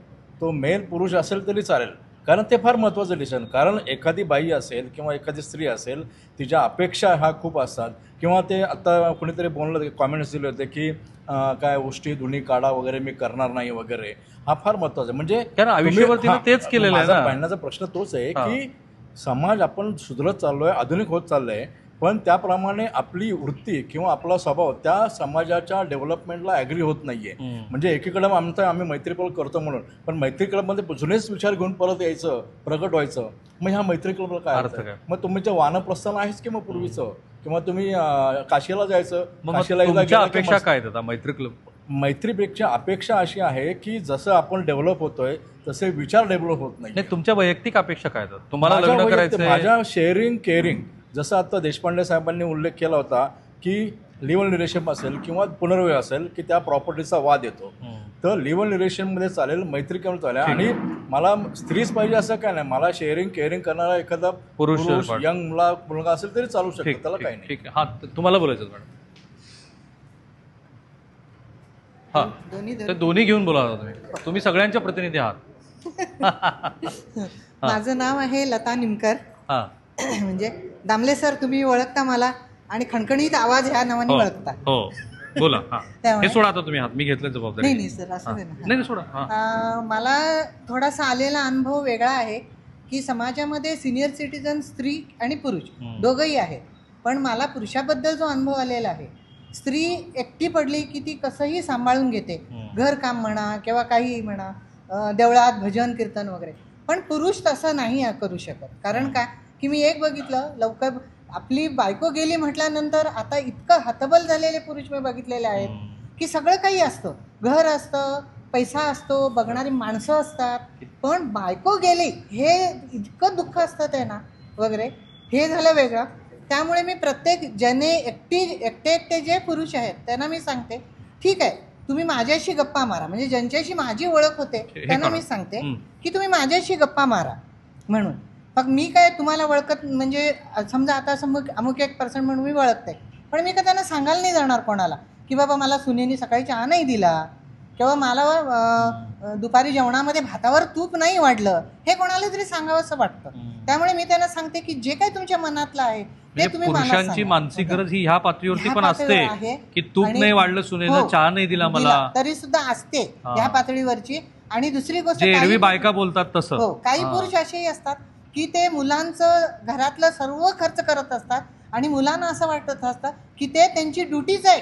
तो मेल पुरुष असेल तरी चालेल. कारण ते फार महत्त्वाचं डिसिजन. कारण एखादी बाई असेल किंवा एखादी स्त्री असेल तिच्या अपेक्षा ह्या खूप असतात. किंवा ते आत्ता कुणीतरी बोललं कॉमेंट्स दिले होते की काय उष्टी धुणी काढा वगैरे मी करणार नाही वगैरे. हा फार महत्त्वाचा म्हणजे कारण आयुष्यभर तिने तेच केलेलं आहे ना. म्हणण्याचा प्रश्न तोच आहे की समाज आपण सुधरत चाललोय, आधुनिक होत चाललंय, पण त्याप्रमाणे आपली वृत्ती किंवा आपला स्वभाव त्या समाजाच्या डेव्हलपमेंटला ॲग्री होत नाहीये. म्हणजे एकीकडे आम्ही मैत्री क्लब करतो म्हणून, पण मैत्री क्लबमध्ये जुनेच विचार घेऊन परत यायचं, प्रगट व्हायचं. मग ह्या मैत्री क्लबला काय अर्थ आहे? मग तुमच्या वानप्रस्थान आहेच की मग पूर्वीचं, किंवा तुम्ही काशीला जायचं. काशीला अपेक्षा काय मैत्री क्लब? मैत्रीपेक्षा अपेक्षा अशी आहे की जसं आपण डेव्हलप होतोय तसे विचार डेव्हलप होत नाही. तुमच्या वैयक्तिक अपेक्षा काय आहेत? तुम्हाला लग्न करायचं? माझ्या शेअरिंग केअरिंग, जसं आता देशपांडे साहेबांनी उल्लेख केला होता की लिव्ह इन रिलेशन असेल किंवा पुनर्विवाह असेल की त्या प्रॉपर्टीचा वाद येतो, तर लिव्ह इन रिलेशनमध्ये चालेल, मैत्री केलं चालेल. आणि मला स्त्रीच पाहिजे असं काय नाही, मला शेअरिंग केअरिंग करणारा एखादा पुरुष यंग मुलगा असेल तरी चालू शकतो, त्याला काही नाही. ठीक आहे. हा तुम्हाला बोलायचं मॅडम. हा तर दोन्ही घेऊन बोला तुम्ही सगळ्यांच्या प्रतिनिधी आहात. माझं नाव आहे लता निमकर. हा म्हणजे दामले सर तुम्ही ओळखता मला, आणि खणखणीत आवाज ह्या नावाने ओळखता. हो बोला. हे सोडा आता तुम्ही आहात, मी घेतलं जबाबदारी. नाही सर असं नाही सोडा. मला थोडासा आलेला अनुभव वेगळा आहे की समाजामध्ये सिनियर सिटीजन स्त्री आणि पुरुष दोघंही आहेत. पण मला पुरुषाबद्दल जो अनुभव आलेला आहे, स्त्री एकटी पडली की ती कसंही सांभाळून घेते, घरकाम म्हणा किंवा काही म्हणा, देवळात भजन कीर्तन वगैरे. पण पुरुष तसं नाही करू शकत. कारण काय की मी एक बघितलं, लवकर आपली बायको गेली म्हटल्यानंतर आता इतकं हतबल झालेले पुरुष मी बघितलेले आहेत की सगळं काही असतं, घर असतं, पैसा असतो, बघणारी माणसं असतात, पण बायको गेली हे इतकं दुःख असतं त्यांना वगैरे. हे झालं वेगळं. त्यामुळे मी प्रत्येक ज्याने एकटे जे पुरुष आहेत त्यांना मी सांगते, ठीक आहे तुम्ही माझ्याशी गप्पा मारा. म्हणजे ज्यांच्याशी माझी ओळख होते त्यांना मी सांगते की तुम्ही माझ्याशी गप्पा मारा म्हणून. मग मी काय तुम्हाला ओळखत, म्हणजे समजा आता अमुक एक पर्सन म्हणून मी ओळखते, पण मी का त्यांना सांगायला नाही जाणार कोणाला की बाबा मला सुनेनी सकाळी चहा नाही दिला किंवा मला दुपारी जेवणामध्ये भातावर तूप नाही वाढलं, हे कोणाला तरी सांगावं असं वाटतं. त्यामुळे मी त्यांना सांगते की जे काही तुमच्या मनातलं आहे ते तुम्ही पुरुषांची मानसिक गरज ही ह्या पातळीवरती पण असते की तूप नाही वाढलं, सुनेनं चहा नाही दिला मला, तरी सुद्धा असते ह्या पातळीवरची. आणि दुसरी गोष्ट, एरवी बायका बोलतात तसं, हो काही पुरुष असेही असतात की ते मुलांचं घरातलं सर्व खर्च करत असतात आणि मुलांना असं वाटत असतं की ते त्यांची ड्युटीच आहे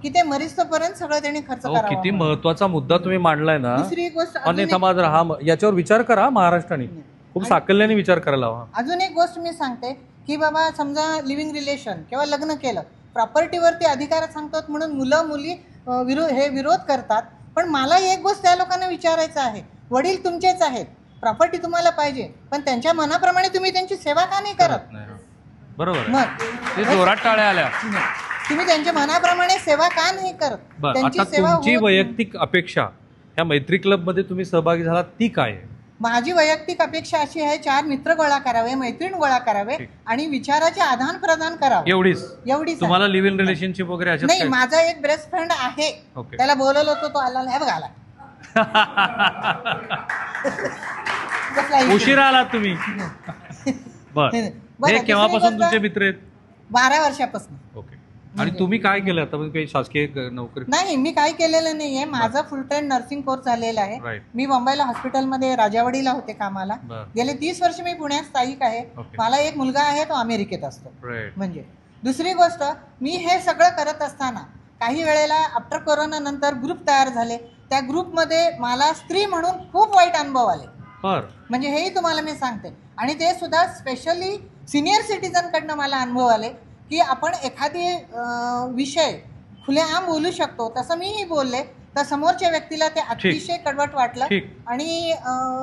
की ते मरिस्तोपर्यंत सगळं त्यांनी खर्च करावा. किती महत्वाचा मुद्दा तुम्ही मांडलाय ना. दुसरी गोष्ट, हा याच्यावर विचार करा महाराष्ट्राने, खूप साकल्याने विचार करायला हवा. अजून एक गोष्ट मी सांगते की बाबा समजा लिव्हिंग रिलेशन किंवा लग्न केलं, प्रॉपर्टीवरती अधिकार सांगतात म्हणून मुलं मुली विरोध करतात. पण मला एक गोष्ट त्या लोकांना विचारायचं आहे, वडील तुमचेच आहेत, प्रॉपर्टी तुम्हाला पाहिजे, पण त्यांच्या मनाप्रमाणे तुम्ही त्यांची सेवा का नाही करत? बरोबर. मग जोरात टाळ्या आल्या. तुम्ही त्यांच्या मनाप्रमाणे सेवा का नाही करत? आता तुमची वैयक्तिक अपेक्षा ह्या मैत्री क्लब मध्ये तुम्ही सहभागी झाला ती काय आहे? माझी वैयक्तिक अपेक्षा अशी आहे, 4 मित्र गोळा करावे, मैत्रीण गोळा करावे आणि विचाराचे आदान प्रदान करावे. एवढीच. तुम्हाला लिव्ह इन रिलेशनशिप वगैरे नाही? माझा एक बेस्ट फ्रेंड आहे, त्याला बोलवलं होतं, तो आला नाही. बघा उशिरा आलात तुम्ही. बर, हे केव्हापासून तुमचे मित्र आहेत? 12 वर्षापासून. ओके. आणि तुम्ही काय केलं आता, म्हणजे काही शासकीय नोकरी? नाही, मी काही केलेलं नाहीये. माझा फुल टाइम नर्सिंग कोर्स झालेला आहे. Right. मी मुंबईला हॉस्पिटलमध्ये राजावाडीला होते कामाला. बरं. गेले 30 वर्ष मी पुण्यात स्थायिक आहे. Okay. मला एक मुलगा आहे, तो अमेरिकेत असतो. Right. म्हणजे दुसरी गोष्ट, मी हे सगळं करत असताना काही वेळेला आफ्टर कोरोना नंतर ग्रुप तयार झाले. त्या ग्रुपमध्ये मला स्त्री म्हणून खूप वाईट अनुभव आले. म्हणजे हेही तुम्हाला मी सांगते. आणि ते सुद्धा स्पेशली सिनियर सिटीजन कडनं मला अनुभव आले की आपण एखादी विषय खुलेआम बोलू शकतो. तसं मीही बोलले तर समोरच्या व्यक्तीला ते अतिशय कडवट वाटलं आणि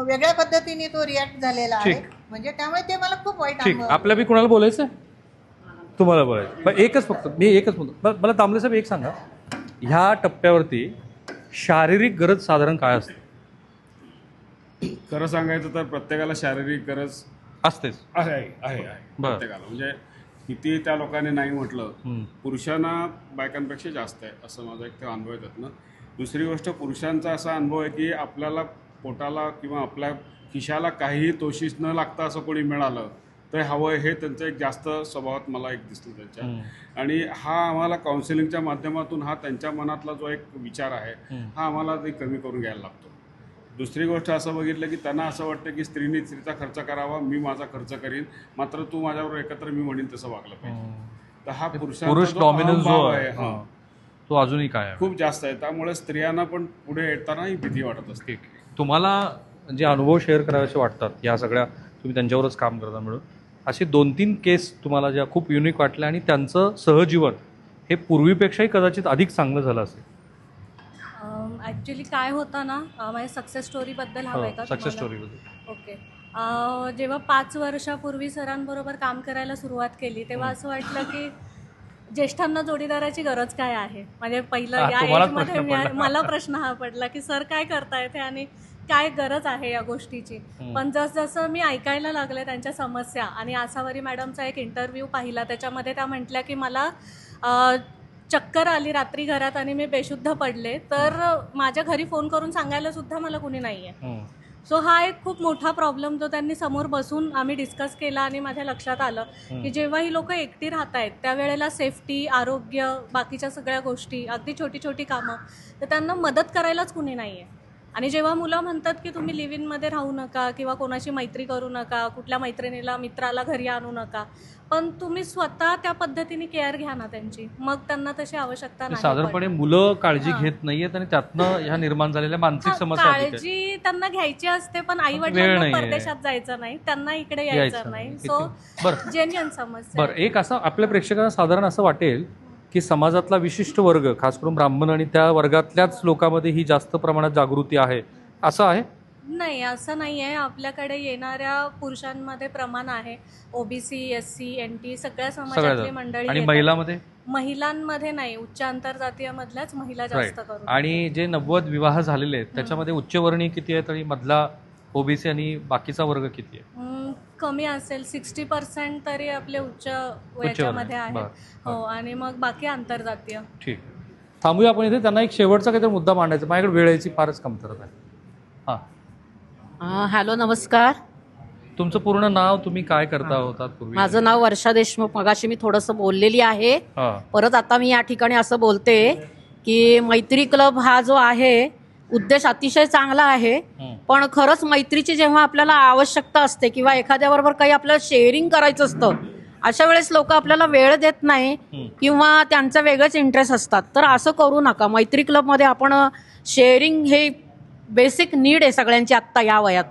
वेगळ्या पद्धतीने तो रिॲक्ट झालेला आहे. म्हणजे त्यामुळे ते मला खूप वाईट अनुभव. आपल्या बी कोणाला बोलायचं? तुम्हाला बोलायचं एकच, फक्त मी एकच म्हणतो. मला तांबले साहेब एक सांगा, ह्या टप्प्यावरती शारीरिक गरज साधारण काय असते? खरं सांगायचं तर प्रत्येकाला शारीरिक गरज असतेच. आहे प्रत्येकाला. म्हणजे किती त्या लोकांनी नाही म्हटलं, पुरुषांना बायकांपेक्षा जास्त आहे असं माझा एक अनुभव आहे त्यातनं. दुसरी गोष्ट, पुरुषांचा असा अनुभव आहे की आपल्याला पोटाला किंवा आपल्या खिशाला काहीही तोशीस न लागता असं कोणी मिळालं तर हवं, हे त्यांचं एक जास्त स्वभावात मला एक दिसलं त्यांच्या. आणि हा आम्हाला काउन्सिलिंगच्या माध्यमातून हा त्यांच्या मनातला जो एक विचार आहे हा आम्हाला ते कमी करून घ्यायला लागतो. दुसरी गोष्ट असं बघितलं की त्यांना असं वाटतं की स्त्रीने स्त्रीचा खर्च करावा, मी माझा खर्च करीन, मात्र तू माझ्याबरोबर एकत्र मी म्हणेन तसं वागलं पाहिजे. तर हा पुरुष डॉमिनन्स जो आहे तो अजूनही काय आहे, खूप जास्त आहे. त्यामुळे स्त्रियांना पण पुढे येतानाही भीती वाटत असते. तुम्हाला जे अनुभव शेअर करायचे वाटतात या सगळ्या, तुम्ही त्यांच्यावरच काम करता मिळून, असे 2-3 केस तुम्हाला ज्या खूप युनिक वाटल्या आणि त्यांचं सहजीवन हे पूर्वीपेक्षाही कदाचित अधिक चांगलं झालं असेल? ॲक्च्युली काय होतं ना, माझ्या सक्सेस स्टोरीबद्दल हवं आहे का? सक्सेस स्टोरीबद्दल. ओके. जेव्हा 5 वर्षापूर्वी सरांबरोबर काम करायला सुरुवात केली तेव्हा असं वाटलं की ज्येष्ठांना जोडीदाराची गरज काय आहे. म्हणजे पहिलं या एजमध्ये मला प्रश्न हा पडला की सर काय करतायत आणि काय गरज आहे या गोष्टीची. पण जसजसं मी ऐकायला लागले त्यांच्या समस्या आणि आसावरी मॅडमचा एक इंटरव्ह्यू पाहिला, त्याच्यामध्ये त्या म्हटल्या की मला चक्कर आली रात्री घरात आणि मी बेशुद्ध पडले, तर माझ्या घरी फोन करून सांगायला सुद्धा मला कुणी नाही आहे. सो हा एक खूप मोठा प्रॉब्लेम जो त्यांनी समोर बसून आम्ही डिस्कस केला आणि माझ्या लक्षात आलं की जेव्हा ही लोक एकटी राहत आहेत त्यावेळेला सेफ्टी, आरोग्य, बाकीच्या सगळ्या गोष्टी, अगदी छोटी छोटी कामं, तर त्यांना मदत करायलाच कुणी नाही आहे. आणि जेव्हा मुलं म्हणतात की तुम्ही लिव्ह इनमध्ये राहू नका किंवा कोणाशी मैत्री करू नका, कुठल्या मैत्रिणीला मित्राला घरी आणू नका, पण तुम्ही स्वतः त्या पद्धतीने केअर घ्या ना त्यांची, मग त्यांना तशी आवश्यकता नाही. साधारणपणे मुलं काळजी घेत नाहीयेत आणि त्यातनं ह्या निर्माण झालेल्या मानसिक समस्या. काळजी त्यांना घ्यायची असते पण आई वडिलांना परदेशात जायचं नाही, त्यांना इकडे यायचं नाही. सो जेन्युइन समस्या. बरं, एक असं आपल्या प्रेक्षकांना साधारण असं वाटेल की समाजातला विशिष्ट वर्ग, खास करून ब्राह्मण आणि त्या वर्गातल्याच लोकांमध्ये ही जास्त प्रमाणात जागृती आहे, असं आहे? नाही, असं नाही आहे. आपल्याकडे येणाऱ्या पुरुषांमध्ये प्रमाण आहे. ओबीसी, SC, NT सगळ्या समाजातली मंडळी. आणि महिलांमध्ये? महिलांमध्ये नाही, उच्च आंतरजातीय मधल्याच महिला जास्त करून. आणि जे 90 विवाह झालेले आहेत त्याच्यामध्ये उच्चवर्णीय किती आहेत आणि मधला ओबीसी आणि बाकीचा वर्ग किती आहे? कमी असेल, 60% तरी आपले उच्च वयाच्यामध्ये आहेत. हो, आणि मग बाकी आंतरजातीय. ठीक, थांबूया आपण इथे. त्यांना एक शेवटचा काहीतरी मुद्दा मांडायचा, माझ्याकडे वेळेची फारच कमतरता आहे. हॅलो, नमस्कार. तुमचं पूर्ण नाव, तुम्ही काय करता होतात पूर्वी? माझं नाव वर्षा देशमुख. मगाशी मी थोडंसं बोललेली आहे, परत आता मी या ठिकाणी असं बोलते की मैत्री क्लब हा जो आहे उद्देश अतिशय चांगला आहे, पण खरंच मैत्रीची जेव्हा आपल्याला आवश्यकता असते किंवा एखाद्याबरोबर काही आपल्याला शेअरिंग करायचं असतं, अशा वेळेस लोक आपल्याला वेळ देत नाही किंवा त्यांचा वेगळेच इंटरेस्ट असतात. तर असं करू नका. मैत्री क्लबमध्ये आपण शेअरिंग हे बेसिक नीड आहे सगळ्यांची आत्ता या वयात.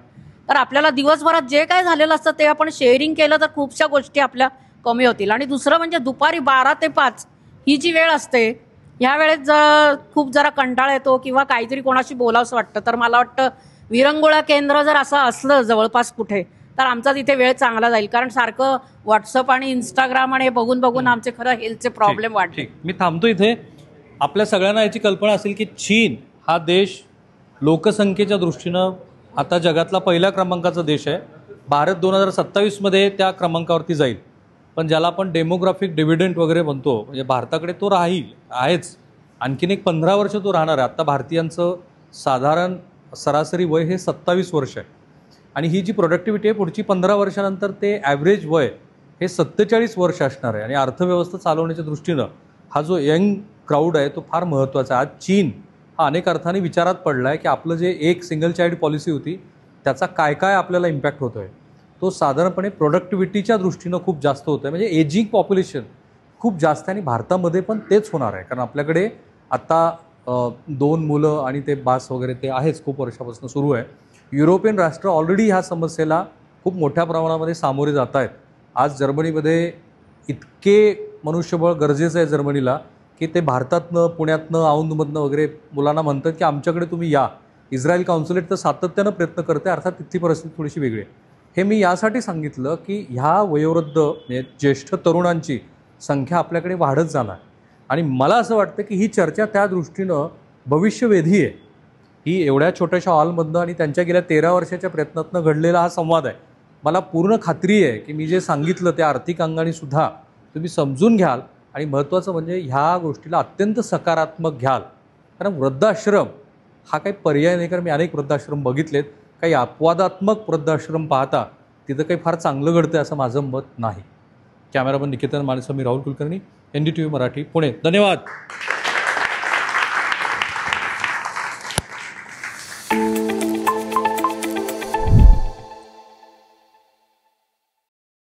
तर आपल्याला दिवसभरात जे काय झालेलं असतं ते आपण शेअरिंग केलं तर खूपशा गोष्टी आपल्या कमी होतील. आणि दुसरं म्हणजे दुपारी 12 ते 5 ही जी वेळ असते, ह्या वेळेत खूप जरा कंटाळा येतो किंवा काहीतरी कोणाशी बोलावंसं वाटतं, तर मला वाटतं विरंगुळा केंद्र जर असं असलं जवळपास कुठे, तर आमचा तिथे वेळ चांगला जाईल. कारण सारखं व्हॉट्सअप आणि इंस्टाग्राम आणि बघून बघून आमचे खरं हेल्थचे प्रॉब्लेम वाढले. मी थांबतो इथे. आपल्या सगळ्यांना याची कल्पना असेल की चीन हा देश लोकसंख्येच्या दृष्टीनं आता जगातला पहिल्या क्रमांकाचा देश आहे. भारत 2027मध्ये त्या क्रमांकावरती जाईल. पण ज्याला आपण डेमोग्राफिक डिव्हिडंड वगैरे म्हणतो, म्हणजे भारताकडे तो आहेच. आणखीन एक 15 वर्ष तो राहणार आहे. आत्ता भारतीयांचं साधारण सरासरी वय हे 27 वर्ष आहे आणि ही जी प्रोडक्टिव्हिटी आहे पुढची 15 वर्षानंतर ते ॲव्हरेज वय हे 47 वर्ष असणार आहे. आणि अर्थव्यवस्था चालवण्याच्या दृष्टीनं हा जो यंग क्राऊड आहे तो फार महत्त्वाचा आहे. आज चीन हा अनेक अर्थाने विचारात पडला आहे की आपलं जे एक सिंगल चाइल्ड पॉलिसी होती त्याचा काय काय आपल्याला इम्पॅक्ट होतो आहे. तो साधारणपणे प्रोडक्टिव्हिटीच्या दृष्टीनं खूप जास्त होतं आहे. म्हणजे एजिंग पॉप्युलेशन खूप जास्त आहे आणि भारतामध्ये पण तेच होणार आहे. कारण आपल्याकडे आत्ता 2 मुलं आणि ते बास वगैरे ते आहेच, खूप वर्षापासून सुरू आहे. युरोपियन राष्ट्र ऑलरेडी ह्या समस्येला खूप मोठ्या प्रमाणामध्ये सामोरे जात आहेत. आज जर्मनीमध्ये इतके मनुष्यबळ गरजेचं आहे जर्मनीला की ते भारतातनं, पुण्यातनं, औंधमधनं वगैरे मुलांना म्हणतात की आमच्याकडे तुम्ही या. इस्रायल काउन्सिलेट तर सातत्यानं प्रयत्न करते, अर्थात तिथली परिस्थिती थोडीशी वेगळी आहे. हे मी यासाठी सांगितलं की ह्या वयोवृद्ध म्हणजे ज्येष्ठ तरुणांची संख्या आपल्याकडे वाढत जाणार आणि मला असं वाटतं की ही चर्चा त्या दृष्टीनं भविष्यवेधी आहे. ही एवढ्या छोट्याशा हॉलमधनं आणि त्यांच्या गेल्या 13 वर्षाच्या प्रयत्नातनं घडलेला हा संवाद आहे. मला पूर्ण खात्री आहे की मी जे सांगितलं त्या आर्थिक अंगाने सुद्धा तुम्ही समजून घ्याल आणि महत्त्वाचं म्हणजे ह्या गोष्टीला अत्यंत सकारात्मक घ्याल. कारण वृद्धाश्रम हा काही पर्याय नाही. कारण मी अनेक वृद्धाश्रम बघितलेत. काही अपवादात्मक वृद्धाश्रम पाहता तिथं काही फार चांगलं घडतं असं माझं मत नाही. कॅमेरामन निकेतन मानेसह मी राहुल कुलकर्णी, NDTV मराठी, पुणे. धन्यवाद.